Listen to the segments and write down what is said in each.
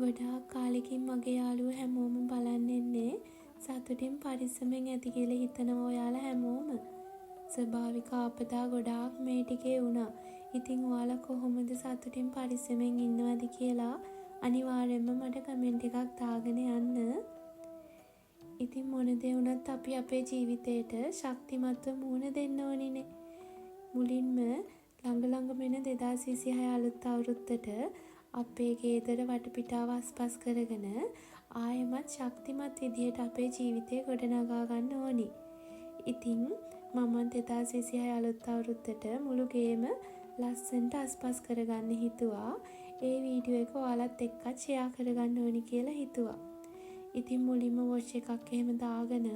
ගොඩාක් කාලෙකින් මගේ යාළුවෝ හැමෝම බලන්න එන්නේ සතුටින් පරිස්සමෙන් ඇති කියලා හිතනවා ඔයාලා හැමෝම. ස්වභාවික ආපදා ගොඩාක් මේ ටිකේ වුණා. ඉතින් ඔයාලා කොහොමද සතුටින් පරිස්සමෙන් ඉන්නවද කියලා අනිවාර්යෙන්ම මට කමෙන්ට් එකක් දාගෙන යන්න. ඉතින් මොන දේ වුණත් අපි අපේ ජීවිතේට ශක්තිමත්ව මුහුණ දෙන්න ඕනිනේ. මුලින්ම ළඟ වෙන 2026 අලුත් අවුරුද්දට අපේ ගෙදර වටපිටාව අස්පස් කරගෙන ආයෙමත් ශක්තිමත් විදියට අපේ ජීවිතේ ගොඩනගා ගන්න ඕනි. ඉතින් මම 2026 අලුත් අවුරුද්දට මුළු ගේම ලස්සනට අස්පස් කරගන්න හිතුවා. ඒ වීඩියෝ එක ඔයාලත් එක්කත් ෂෙයා කරගන්න ඕනි කියලා හිතුවා. ඉතින් මුලින්ම වොච් එකක් එහෙම දාගෙන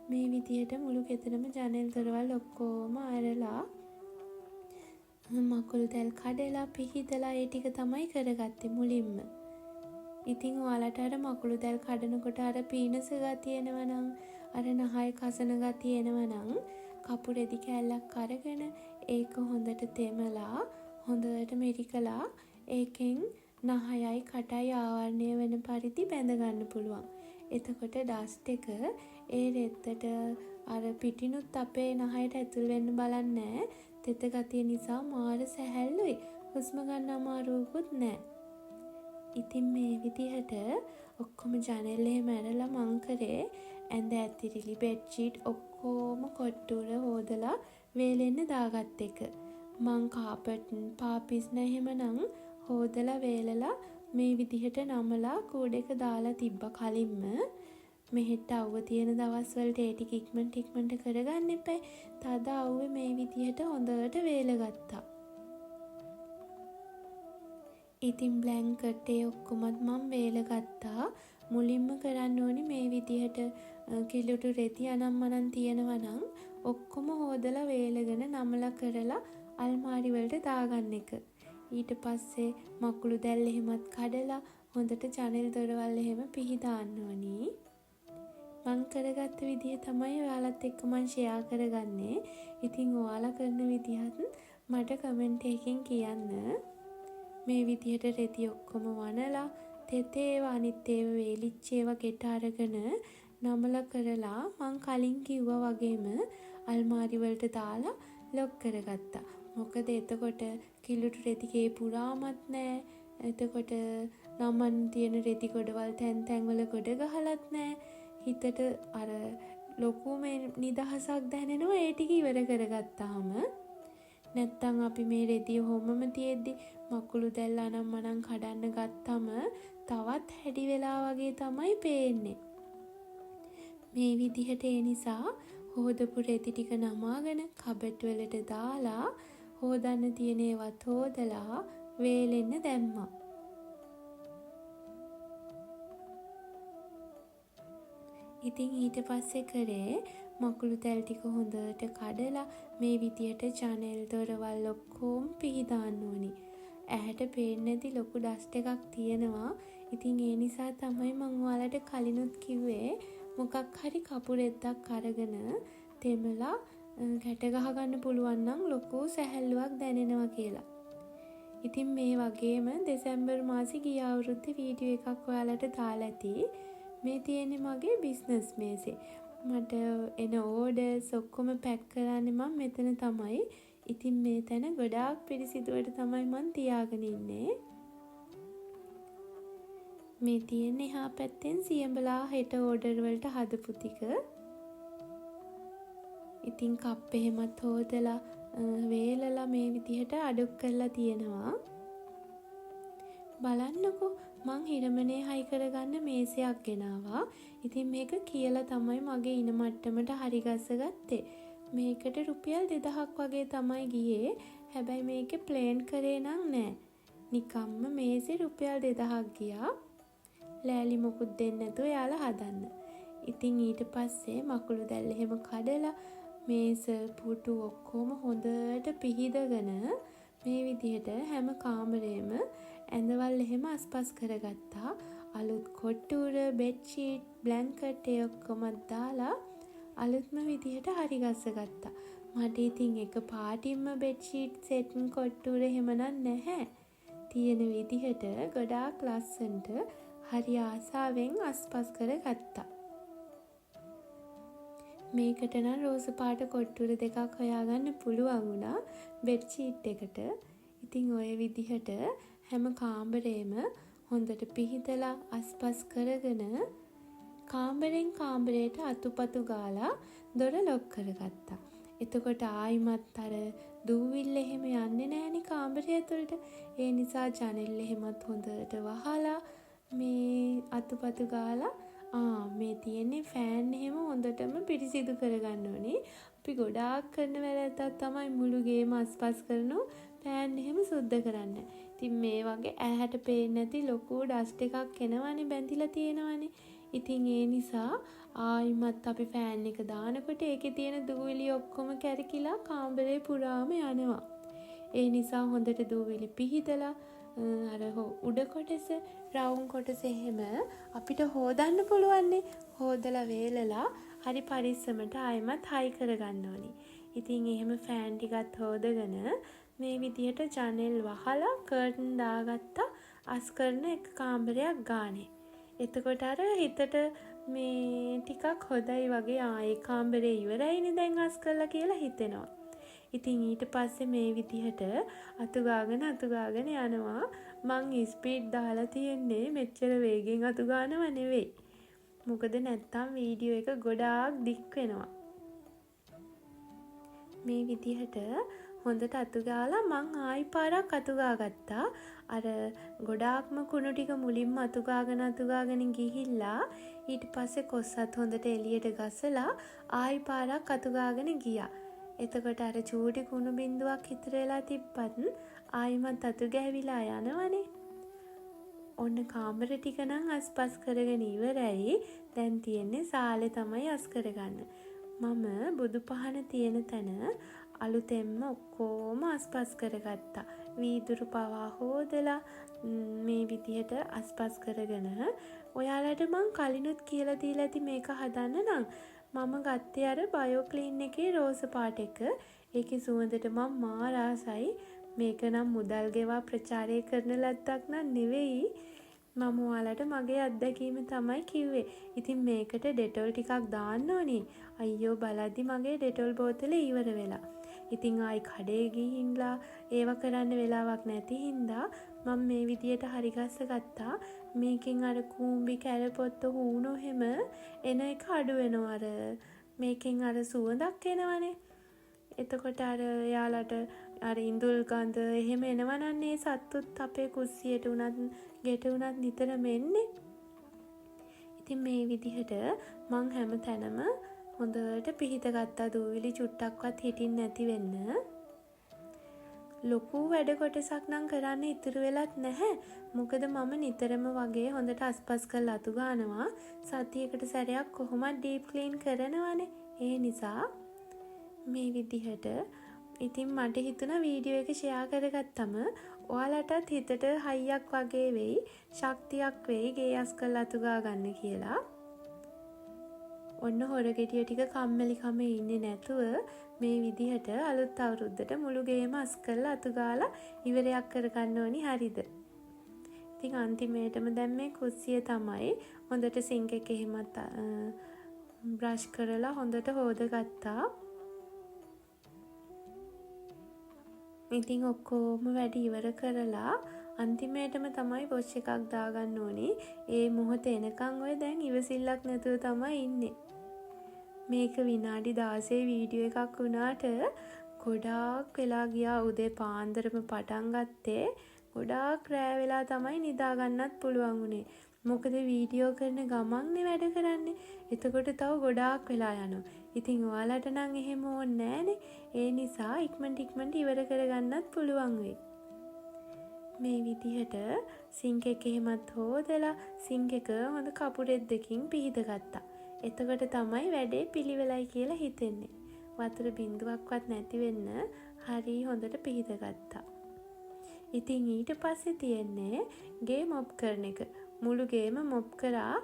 මේ විදියට මුළු ගෙදරම ජනෙල් දොරවල් ඔක්කොම අරලා මකුළු දැල් කඩලා පිහිදලා ඒ ටික තමයි කරගත්තේ මුලින්ම. ඉතින් ඔයාලට අර මකුළු දැල් කඩනකොට අර පීනස ගතිය එනවනම් අර නහය කසන ගතිය එනවනම් කපු රෙදි කෑල්ලක් අරගෙන ඒක හොඳට තෙමලා හොඳට මිරිකලා ඒකෙන් නහයයි කටයි ආවරණය වෙන පරිදි බැඳ ගන්න පුළුවන්. එතකොට ඩස්ට් එක ඒ රෙද්දට අර පිටිනුත් අපේ නහයට ඇතුල් වෙන්න බලන්නේ. තෙත ගතිය නිසා මාර සැහැල්ලුයි. හුස්ම ගන්න අමාරුවකුත් නැහැ. ඉතින් මේ විදිහට ඔක්කොම ජනෙල් එහෙම ඇරලා මං කරේ ඇඳ ඇතිරිලි බෙඩ්ෂීට් ඔක්කොම කොට්ටුර හොදලා වේලෙන්න දාගත් එක. මං කාපට් පාපිස් නැහෙමනම් හොදලා වේලලා මේ විදිහට නමලා කූඩේක දාලා තිබ්බ කලින්ම මෙහෙට අවුව තියෙන දවස්වලට ඒ ටික ඉක්මනට කරගන්න එපා. තද අවුවේ මේ විදිහට හොඳට වේලගත්තා. ඉතින් බ්ලැන්කට් ඒ ඔක්කොමත් මම වේලගත්තා. මුලින්ම කරන්න ඕනි මේ විදිහට කිලුටු රෙදි අනම්මනම් තියෙනවා නම් ඔක්කොම හොදලා වේලගෙන නමලා කරලා අල්මාරි වලට දාගන්න එක. ඊට පස්සේ මකුළු දැල් එහෙමත් කඩලා හොඳට ජනෙල් දොරවල් එහෙම පිහිදාන්න ඕනි. මං කරගත්ත විදිහ තමයි ඔයාලත් එක්ක මං ෂෙයා කරගන්නේ. ඉතින් ඔයාලා කරන විදිහත් මට කමෙන්ට් එකකින් කියන්න. මේ විදිහට රෙදි ඔක්කොම වනලා තෙතේ ඒවා අනිත් ඒවා වේලිච්ච ඒවා ගෙට අරගෙන නමලා කරලා මං කලින් කිව්වා වගේම අල්මාරි වලට දාලා ලොක් කරගත්තා. මොකද එතකොට කිලුටු රෙදිගේ පුරාමත් නැහැ. එතකොට නමන් තියෙන රෙදි ගොඩවල් තැන් වල ගොඩ ගහලත් නැහැ. හිතට අර ලොකුම නිදහසක් දැනෙනවා ඒ ටික ඉවර කරගත්තාම. නැත්තම් අපි මේ රෙදිය හොමම තියෙද්දි මකුළු දැල් අනම්මනම් කඩන්න ගත්තම තවත් හැඩි වෙලා වගේ තමයි පේන්නේ. මේ විදිහට ඒ නිසා හොදපු රෙදි ටික නමාගෙන කබඩ් වලට දාලා හොදන්න තියෙන ඒවත් හොදලා වේලෙන්න දැම්මා. ඉතින් ඊට පස්සේ කරේ මකුළු දැල් ටික හොඳට කඩලා මේ විදියට ජනෙල් දොරවල් ඔක්කොම පිහිදාන්න ඕනි. ඇහැට පේන්නේ නැති ලොකු ඩස්ට් එකක් තියෙනවා. ඉතින් ඒ නිසා තමයි මම ඔයාලට කලිනුත් කිව්වේ මොකක් හරි කපු රෙද්දක් අරගෙන තෙමලා ගැට ගහ ගන්න පුළුවන් නම් ලොකු සැහැල්ලුවක් දැනෙනවා කියලා. ඉතින් මේ වගේම දෙසැම්බර් මාසේ ගිය අවුරුද්දේ වීඩියෝ එකක් ඔයාලට දාලා ඇති. මේ තියෙන්නේ මගේ බිස්නස් මේසේ. මට එන ඕඩර්ස් ඔක්කොම පැක් කරන්නේ මම මෙතන තමයි. ඉතින් මේ තැන ගොඩාක් පිරිසිදුවට තමයි මම තියාගෙන ඉන්නේ. මේ තියෙන්නේ එහා පැත්තෙන් සියඹලා හෙට ඕඩර් වලට හදපු ටික. ඉතින් කප් එහෙමත් හොදලා වේලලා මේ විදිහට අඩුක් කරලා තියෙනවා. බලන්නකෝ මං හිරමනේ හයි කරගන්න මේසයක් ගෙනාවා. ඉතින් මේක කියලා තමයි මගේ ඉන මට්ටමට හරි ගස්ස ගත්තේ. මේකට රුපියල් 2000ක් වගේ තමයි ගියේ. හැබැයි මේකේ ප්ලේන් කරේ නම් නෑ. නිකම්ම මේසේ රුපියල් 2000ක් ගියා. ලෑලි මොකුත් දෙන්නේ නැතුව එයාලා හදන්න. ඉතින් ඊට පස්සේ මකුළු දැල් එහෙම කඩලා මේස පුටු ඔක්කොම හොඳට පිහිදගෙන මේ විදිහට හැම කාමරේම ඇඳවල් එහෙම අස්පස් කරගත්තා. අලුත් කොට්ටුර, බෙඩ්ෂීට්, බ්ලැන්කට් ඒ ඔක්කොම දාලා අලුත්ම විදිහට හරි ගස්සගත්තා. මට ඉතින් එක පාටින්ම බෙඩ්ෂීට් සෙට් කොට්ටුර එහෙමනම් නැහැ. තියෙන විදිහට ගොඩාක් ලස්සනට හරි ආසාවෙන් අස්පස් කරගත්තා. මේකට නම් රෝස පාට කොට්ටුර දෙකක් හොයාගන්න පුළුවන් වුණා බෙඩ්ෂීට් එකට. ඉතින් ඔය විදිහට හැම කාමරේම හොඳට පිහිදලා අස්පස් කරගෙන කාමරෙන් කාමරයට අතුපතු ගාලා දොර ලොක් කරගත්තා. එතකොට ආයිමත් අර දූවිල්ල එහෙම යන්නේ නැහෙනි කාමරය ඇතුළට. ඒ නිසා ජනෙල් එහෙමත් හොඳට වහලා මේ අතුපතු ගාලා මේ තියෙන්නේ ෆෑන් එහෙම හොඳටම පිරිසිදු කරගන්න ඕනේ. අපි ගොඩාක් කරන වැරද්දක් තමයි මුළු ගේම අස්පස් කරනවා ෆෑන් එහෙම සුද්ධ කරන්න. ඉතින් මේ වගේ ඇහැට පේන්නේ නැති ලොකු ඩස්ට් එකක් එනවනේ බැඳිලා තියෙනවනේ. ඉතින් ඒ නිසා ආයිමත් අපි ෆෑන් එක දානකොට ඒකේ තියෙන දූවිලි ඔක්කොම කැරකිලා කාමරේ පුරාම යනවා. ඒ නිසා හොඳට දූවිලි පිහිදලා අර උඩ කොටස රවුම් කොටස එහෙම අපිට හොදන්න පුළුවන්නේ. හොදලා වේලලා හරි පරිස්සමට ආයෙමත් හයි කරගන්න ඕනි. ඉතින් එහෙම ෆෑන් ටිකත් හොදගෙන මේ විදිහට ජනෙල් වහලා කර්ටන් දාගත්තා අස් කරන එක කාමරයක් ගානේ. එතකොට අර හිතට මේ ටිකක් හොදයි වගේ ආයේ කාමරේ ඉවරයිනේ දැන් අස් කළා කියලා හිතෙනවා. ඉතින් ඊට පස්සේ මේ විදිහට අතුගාගෙන යනවා. මං ස්පීඩ් දාලා තියෙන්නේ මෙච්චර වේගෙන් අතු ගන්නව නෙවෙයි. මොකද නැත්තම් වීඩියෝ එක ගොඩාක් දික් වෙනවා. මේ විදිහට හොඳට අතු ගාලා මං ආයි පාරක් අතු ගාගත්තා. අර ගොඩාක්ම කුණු ටික මුලින්ම අතු ගාගෙන ගිහිල්ලා ඊට පස්සේ කොස්සත් හොඳට එළියට ගසලා ආයි පාරක් අතු ගාගෙන ගියා. එතකොට අර චූටි කුණු බින්දුවක් ඉතුරු වෙලා තිබ්බත් ආයිමත් අතු ගෑවිලා යනවනේ. ඔන්න කාමර ටික නම් අස්පස් කරගෙන ඉවරයි. දැන් තියෙන්නේ සාලේ තමයි අස් කරගන්න. මම බුදු පහන තියෙන තැන අලුතෙන්ම ඔක්කොම අස්පස් කරගත්තා. වීදුරු පවා හොදලා මේ විදිහට අස්පස් කරගෙන ඔයාලට මං කලිනුත් කියලා දීලා ඇති මේක හදන්න නම් මම ගත්තේ අර බයෝ ක්ලීන් එකේ රෝස පාට එක. ඒකේ සුවඳට මම මාර ආසයි. මේක නම් මුදල් ගෙවා ප්‍රචාරය කරන ලද්දක් නන් නෙවෙයි. මම ඔයාලට මගේ අත්දැකීම තමයි කිව්වේ. ඉතින් මේකට ඩෙටෝල් ටිකක් දාන්න ඕනේ. අයියෝ බලද්දි මගේ ඩෙටෝල් බෝතලේ ඉවර වෙලා. ඉතින් ආයි කඩේ ගිහින්ලා ඒව කරන්න වෙලාවක් නැති හින්දා මම මේ විදියට හරි ගස්ස ගත්තා. මේකෙන් අර කූඹි කැලපොත්ත හුණු හැම එන එක අඩු වෙනවා. අර මේකෙන් අර සුවඳක් එනවනේ. එතකොට අර යාලට අර ඉඳුල් ගඳ එහෙම එනවනන්නේ සත්තුත් අපේ කුස්සියට උනත් ගෙට උනත් නිතරම එන්නේ. ඉතින් මේ විදිහට මං හැම තැනම හොඳට පිහිට ගත්තා දූවිලි චුට්ටක්වත් හිටින් නැති වෙන්න. ලොකු වැඩ කොටසක් නම් කරන්න ඉතුරු වෙලත් නැහැ. මොකද මම නිතරම වගේ හොඳට අස්පස් කරලා අතු ගන්නවා. සතියකට සැරයක් කොහොමද ඩීප් ක්ලීන් කරනවනේ. ඒ නිසා මේ විදිහට ඉතින් මට හිතුණා වීඩියෝ එක ෂෙයා කරගත්තම ඔයාලටත් හිතට හයියක් වගේ වෙයි, ශක්තියක් වෙයි ගේ අස් කරලා අතු ගන්න කියලා. ඔන්න හොරගෙඩිය ටික කම්මැලිකම ඉන්නේ නැතුව මේ විදිහට අලුත් අවුරුද්දට මුළු ගේම අස් කරලා අතු ගාලා ඉවරයක් කරගන්න ඕනි. හරිද? ඉතින් අන්තිමේටම දැන් මේ කුස්සිය තමයි හොඳට සිංක් එකේ එහෙමත් බ්‍රෂ් කරලා හොඳට හොදගත්තා. ඉතින් ඔක්කොම වැඩ ඉවර කරලා අන්තිමේටම තමයි වොෂ් එකක් දාගන්න ඕනේ. ඒ මොහොත එනකන් ඔය දැන් ඉවසිල්ලක් නැතුව තමයි ඉන්නේ. මේක විනාඩි 16 වීඩියෝ එකක් වුණාට ගොඩාක් වෙලා ගියා. උදේ පාන්දරම පටන් ගත්තේ. ගොඩාක් රෑ වෙලා තමයි නිදා ගන්නත් පුළුවන් උනේ. මොකද වීඩියෝ කරන ගමන්නේ වැඩ කරන්නේ. එතකොට තව ගොඩාක් වෙලා යනවා. ඉතින් ඔයාලට නම් එහෙම ඕනේ නෑනේ. ඒ නිසා ඉක්මනට ඉවර කරගන්නත් පුළුවන් වෙයි. මේ විදිහට සිංක් එක එහෙමත් හොදලා සිංක් එක හොඳ කපුරෙද්දකින් පිහිදගත්තා. එතකොට තමයි වැඩේ පිළිවෙලයි කියලා හිතෙන්නේ. වතුර බින්දුවක්වත් නැති වෙන්න හරි හොඳට පිහිදගත්තා. ඉතින් ඊට පස්සේ තියෙන්නේ ගේ මොප් කරන එක. මුළු ගේම මොප් කරා.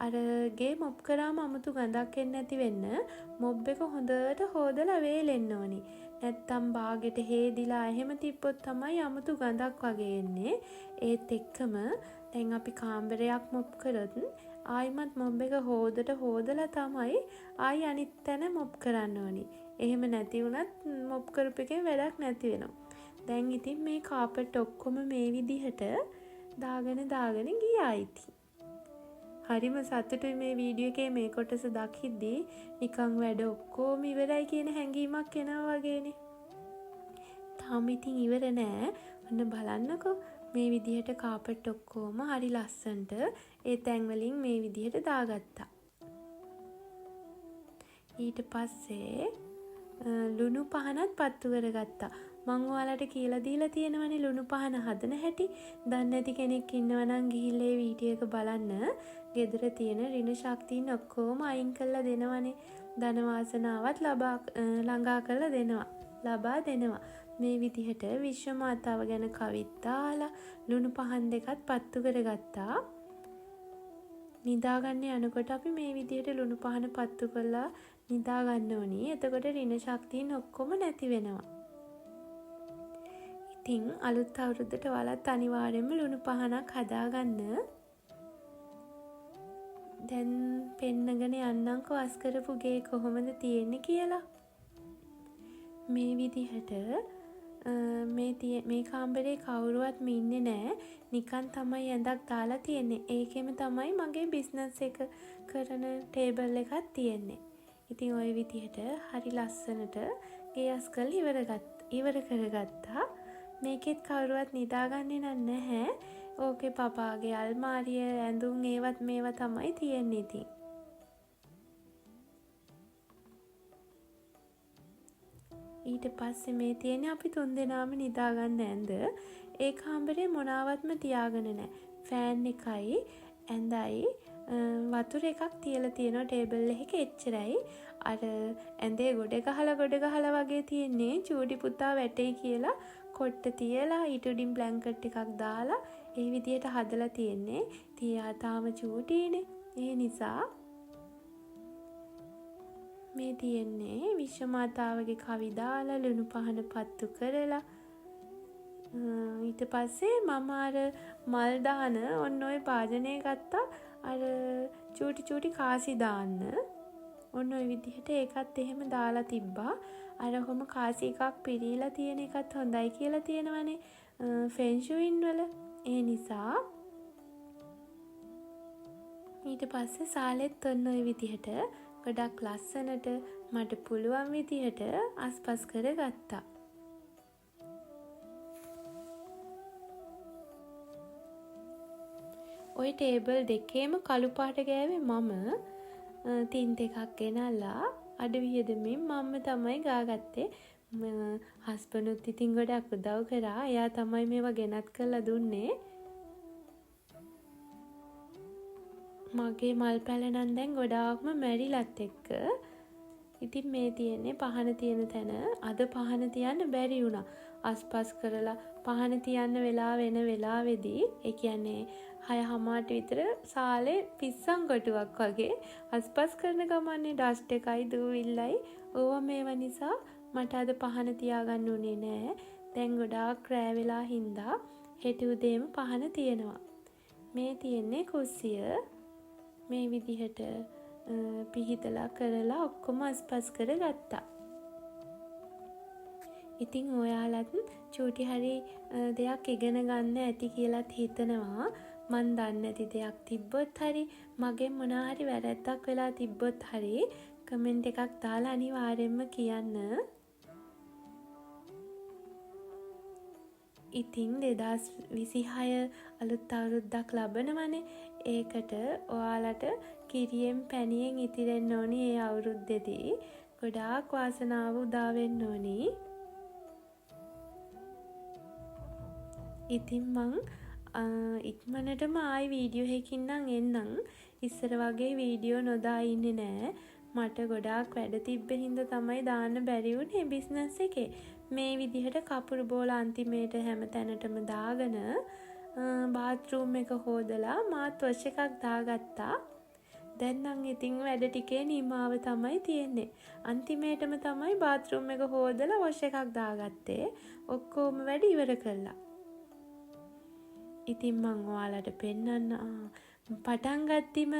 අර ගේ මොප් කරාම අමුතු ගඳක් එන්නේ නැති වෙන්න මොබ් එක හොඳට හොදලා වේලෙන්න ඕනි. නැත්තම් බාගෙට හේදිලා එහෙම තිබ්බොත් තමයි අමුතු ගඳක් වගේ එන්නේ. ඒත් එක්කම දැන් අපි කාමරයක් මොප් කරොත් ආයිමත් මොබ් එක හොදට හොදලා තමයි ආයි අනිත් තැන මොප් කරන්න ඕනි. එහෙම නැති වුණත් මොප් කරපු එකෙන් වැඩක් නැති වෙනවා. දැන් ඉතින් මේ කාපට් ඔක්කොම මේ විදිහට දාගෙන ගියා ඉතින්. හරිම සතුටුයි මේ වීඩියෝ එකේ මේ කොටස දකිද්දී නිකන් වැඩ ඔක්කොම ඉවරයි කියන හැඟීමක් එනවා වගේනේ. තාම ඉතින් ඉවර නෑ. ඔන්න බලන්නකෝ මේ විදිහට කාපට් ඔක්කොම හරි ලස්සනට ඒ තැන් වලින් මේ විදිහට දාගත්තා. ඊට පස්සේ ලුණු පහනත් පත්තු කරගත්තා. මං ඔයාලට කියලා දීලා තියෙනවනේ ලුණු පහන හදන හැටි. දන්නේ නැති කෙනෙක් ඉන්නවා නම් ගිහිල්ලා මේ වීඩියෝ එක බලන්න. ගෙදර තියෙන ඍණ ශක්තියින් ඔක්කොම අයින් කරලා දෙනවනේ. ධන වාසනාවත් ළඟා කරලා ලබා දෙනවා. මේ විදිහට විශ්ව මාතාව ගැන කවිත් දාලා ලුණු පහන් දෙකත් පත්තු කරගත්තා. නිදාගන්න යනකොට අපි මේ විදිහට ලුණු පහන පත්තු කරලා නිදා ගන්න ඕනි. එතකොට ඍණ ශක්තියින් ඔක්කොම නැති වෙනවා. ඉතින් අලුත් අවුරුද්දට ඔයාලත් අනිවාර්යෙන්ම ලුණු පහනක් හදාගන්න. දැන් පෙන්නගෙන යන්නම්කෝ වස් කරපු ගේ කොහොමද තියෙන්නේ කියලා. මේ විදිහට මේ කාමරේ කවුරුවත්ම ඉන්නේ නෑ. නිකන් තමයි ඇඳක් දාලා තියෙන්නේ. ඒකෙම තමයි මගේ බිස්නස් එක කරන ටේබල් එකක් තියෙන්නේ. ඉතින් ওই විදිහට හරි ලස්සනට ගේ අස් කරලා ඉවර කරගත්තා. මේකෙත් කවුරුවත් නිදාගන්නේ නැහැ. ඕකේ පපාගේ අල්මාරිය ඇඳුම් ඒවත් මේවා තමයි තියෙන්නේ ඉතින්. ඊට පස්සේ මේ තියෙන්නේ අපි 3 දෙනාම නිදාගන්න ඇඳ. ඒ කාමරේ මොනවත්ම තියාගෙන නැහැ. ෆෑන් එකයි ඇඳයි වතුර එකක් තියලා තියෙනවා ටේබල් එකේ එච්චරයි. අර ඇඳේ ගොඩ ගහලා වගේ තියෙන්නේ චූටි පුතා වැටෙයි කියලා කොට්ට තියලා ඊට උඩින් බ්ලැන්කට් එකක් දාලා ඒ විදියට හදලා තියෙන්නේ. තියා තාම චූටිනේ. ඒ නිසා මේ තියෙන්නේ විශ්ව මාතාවගේ කවි දාලා ලුණු පහන පත්තු කරලා ඊට පස්සේ මම අර මල් දාන ඔන්න ඔය භාජනය ගත්තා. අර චූටි කාසි දාන්න ඔන්න ඔය විදිහට ඒකත් එහෙම දාලා තිබ්බා. අර කොහොම කාසි එකක් පිරීලා තියෙන එකත් හොඳයි කියලා තියෙනවනේ ෆෙන්ෂුයින් වල. ඒ නිසා ඊට පස්සේ සාලෙත් ඔන්න ඔය විදිහට ගොඩක් ලස්සනට මට පුළුවන් විදිහට අස්පස් කරගත්තා. ওই ටේබල් දෙකේම කළු පාට ගෑවේ මම. තින්ත එකක් ගෙනල්ලා අඩ වියදමින් මම තමයි ගාගත්තේ. හස්බන්ඩ්ුත් ඉතින් ගොඩක් උදව් කරා. එයා තමයි මේවා ගෙනත් කරලා දුන්නේ. මගේ මල් පැල නම් දැන් ගොඩාක්ම මැරිලත් එක්ක. ඉතින් මේ තියෙන්නේ පහන තියෙන තැන. අද පහන තියන්න බැරි වුණා. අස්පස් කරලා පහන තියන්න වෙලා වෙන වෙලාවේදී ඒ කියන්නේ 6:00 විතර සාලේ පිස්සන් කොටුවක් වගේ අස්පස් කරන ගමන්නේ ඩස්ට් එකයි දූවිල්ලයි ඕවා මේවා නිසා මට අද පහන තියාගන්න උනේ නෑ. දැන් ගොඩාක් රෑ වෙලා හින්දා හෙට උදේම පහන තියෙනවා. මේ තියෙන්නේ කුස්සිය. මේ විදිහට පිහිටලා කරලා ඔක්කොම අස්පස් කරගත්තා. ඉතින් ඔයාලත් චූටි හරි දෙයක් ඉගෙන ගන්න ඇති කියලාත් හිතනවා. මන් දන්නේ නැති දෙයක් තිබ්බොත් හරි මගෙන් මොනවා හරි වැරැද්දක් වෙලා තිබ්බොත් හරි කමෙන්ට් එකක් දාලා අනිවාර්යෙන්ම කියන්න. ඉතින් 2026 අලුත් අවුරුද්දක් ලබනවනේ. ඒකට ඔයාලට කිරියෙන් පැණියෙන් ඉතිරෙන්න ඕනි ඒ අවුරුද්දේදී. ගොඩාක් වාසනාව උදා වෙන්න ඕනි. ඉතින් මං ඉක්මනටම ආයි වීඩියෝ එකකින් නම් එන්නම්. ඉස්සර වගේ වීඩියෝ නොදා ඉන්නේ නෑ. මට ගොඩාක් වැඩ තිබ්බ හින්දා තමයි දාන්න බැරි වුණේ බිස්නස් එකේ. මේ විදිහට කපුරු බෝල අන්තිමේට හැම තැනටම දාගෙන බාත්රූම් එක හොදලා මාත් වොෂ් එකක් දාගත්තා. දැන් නම් ඉතින් වැඩ ටිකේ නිමාව තමයි තියෙන්නේ. අන්තිමේටම තමයි බාත්රූම් එක හොදලා වොෂ් එකක් දාගත්තේ. ඔක්කොම වැඩ ඉවර කළා. ඉතින් මං ඔයාලට පෙන්නන්න පටන් ගත්තිම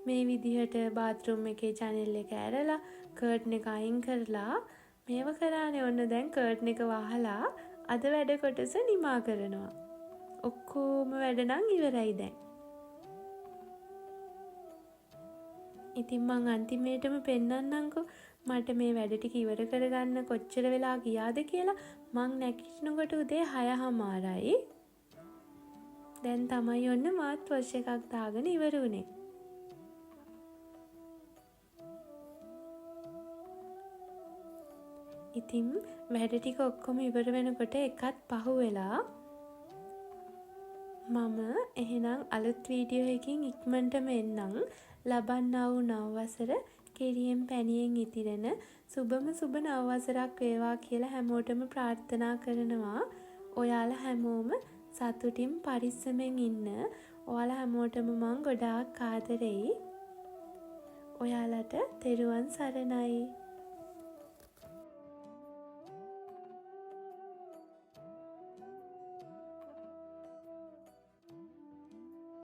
මේ විදිහට බාත්රූම් එකේ චැනල් එක ඇරලා කර්ටන් එක අයින් කරලා මේව කරානේ. ඔන්න දැන් කර්ටන් එක වහලා අද වැඩ කොටස නිමා කරනවා. ඔක්කොම වැඩ නම් ඉවරයි දැන්. ඉතින් මං අන්තිමේටම පෙන්නන්නම්කෝ මට මේ වැඩ ටික ඉවර කරගන්න කොච්චර වෙලා ගියාද කියලා. මං නැගිටිනකොට උදේ 6:00යි. දැන් තමයි ඔන්න මාත් වොෂ් එකක් දාගෙන ඉවර වුණේ. ඉතින් වැඩ ටික ඔක්කොම ඉවර වෙනකොට එකත් පහු වෙලා මම එහෙනම් අලුත් වීඩියෝ එකකින් ඉක්මනටම එන්නම්. ලබන්නා වූ නව වසර කිරියෙන් පැණියෙන් ඉතිරෙන සුබම සුබ නව වසරක් වේවා කියලා හැමෝටම ප්‍රාර්ථනා කරනවා. ඔයාලා හැමෝම සතුටින් පරිස්සමෙන් ඉන්න. ඔයාලා හැමෝටම මං ගොඩාක් ආදරෙයි. ඔයාලට තෙරුවන් සරණයි.